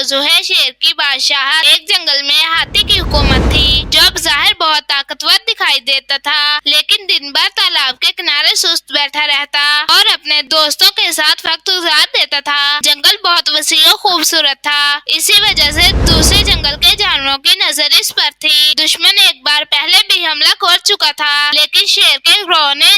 موضوع ہے شیر کی بادشاہت۔ ایک جنگل میں ہاتھی کی حکومت تھی جو بظاہر بہت طاقتور دکھائی دیتا تھا، لیکن دن بھر تالاب کے کنارے سست بیٹھا رہتا اور اپنے دوستوں کے ساتھ وقت گزار دیتا تھا۔ جنگل بہت وسیع و خوبصورت تھا، اسی وجہ سے دوسرے جنگل کے جانوروں کی نظر اس پر تھی۔ دشمن ایک بار پہلے بھی حملہ کر چکا تھا، لیکن شیر کے گروہ نے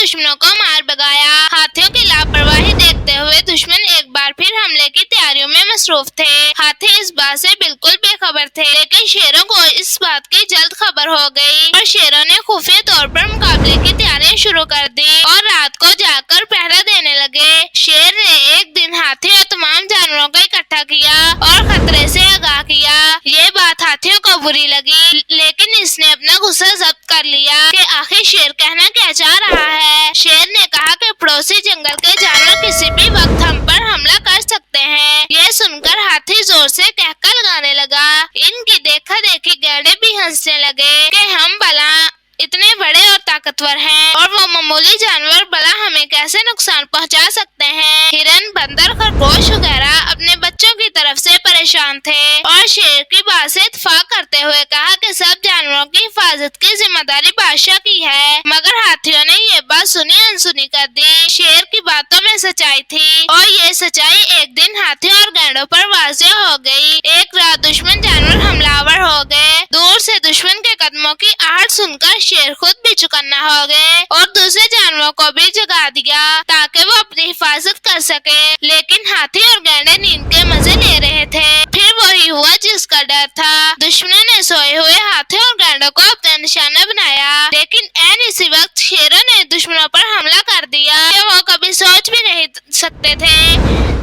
دشمنوں کو مار بھگایا۔ ہاتھیوں کی لاپرواہی دیکھتے ہوئے دشمن ایک بار پھر حملے کی تیاریوں میں مصروف تھے۔ ہاتھی اس بات سے بالکل بے خبر تھے، لیکن شیروں کو اس بات کی جلد خبر ہو گئی اور شیروں نے خفیہ طور پر مقابلے کی تیاریاں شروع کر دی اور رات کو جا کر پہرا دینے لگے۔ شیر نے ایک دن ہاتھی اور تمام جانوروں کو اکٹھا کیا اور خطرے سے آگاہ کیا۔ یہ بات ہاتھیوں کو بری لگی، لیکن اس نے اپنا غصہ ضبط کر لیا کہ آخر شیر کہنا کیا چاہ رہا ہے۔ شیر نے کہا کہ پڑوسی جنگل کے جانور کسی بھی وقت ہم پر حملہ کر سکتے ہیں۔ یہ سن کر ہاتھی زور سے قہقہ لگانے لگا۔ ان کی دیکھا دیکھی گینڈے بھی ہنسنے لگے کہ ہم بھلا اتنے بڑے اور طاقتور ہیں اور وہ معمولی جانور بھلا ہمیں کیسے نقصان پہنچا سکتے ہیں۔ ہرن، بندر، خرگوش وغیرہ اپنے بچوں کی طرف سے پریشان تھے اور شیر کی بات سے اتفاق کرتے ہوئے کہا کہ سب جانوروں کی حفاظت کی ذمہ داری بادشاہ کی ہے، مگر ہاتھیوں نے یہ بات سنی انسنی کر دی۔ شیر کی باتوں میں سچائی تھی اور یہ سچائی ایک دن ہاتھیوں اور گینڈوں پر واضح ہو گئی۔ ایک رات دشمن جانور حملہ آور ہو گئے۔ دور سے دشمن کے قدموں کی آہٹ سن کر شیر خود بھی چوکنا ہو گئے اور دوسرے جانوروں کو بھی جگا دیا تاکہ وہ اپنی حفاظت کر سکے، لیکن ہاتھی اور گینڈے نیند کے مزے لے رہے تھے۔ پھر وہی ہوا جس کا ڈر تھا، دشمنوں نے سوئے ہوئے ہاتھیوں اور گینڈوں کو اپنا نشانہ بنایا، لیکن عین اسی وقت شیروں نے دشمنوں پر حملہ کر دیا کہ وہ کبھی سوچ بھی نہیں سکتے تھے۔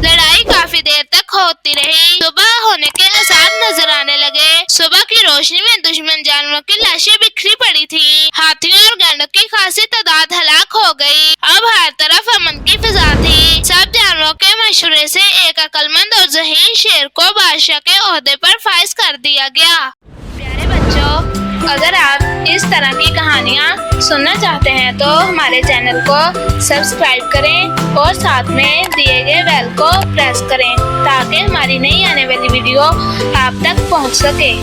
لڑائی کافی دیر تک ہوتی رہی۔ صبح ہونے کے آثار نظر آنے لگے۔ صبح کی روشنی میں دشمن جانوروں کی لاشیں بکھری پڑی تھی۔ ہاتھیوں اور گینڈوں کی خاصی تعداد ہلاک ہو گئی۔ اب ہر طرف امن کی فضا تھی۔ سب جانوروں کے مشورے سے ایک عقل مند اور ذہین شیر کو بادشاہ کے عہدے پر فائز کر دیا گیا۔ پیارے بچوں، اگر آپ اس طرح کی کہانیاں سننا چاہتے ہیں تو ہمارے چینل کو سبسکرائب کریں اور ساتھ میں دیے گئے بیل کو پریس کریں تاکہ ہماری نئی آنے والی ویڈیو آپ تک پہنچ سکے۔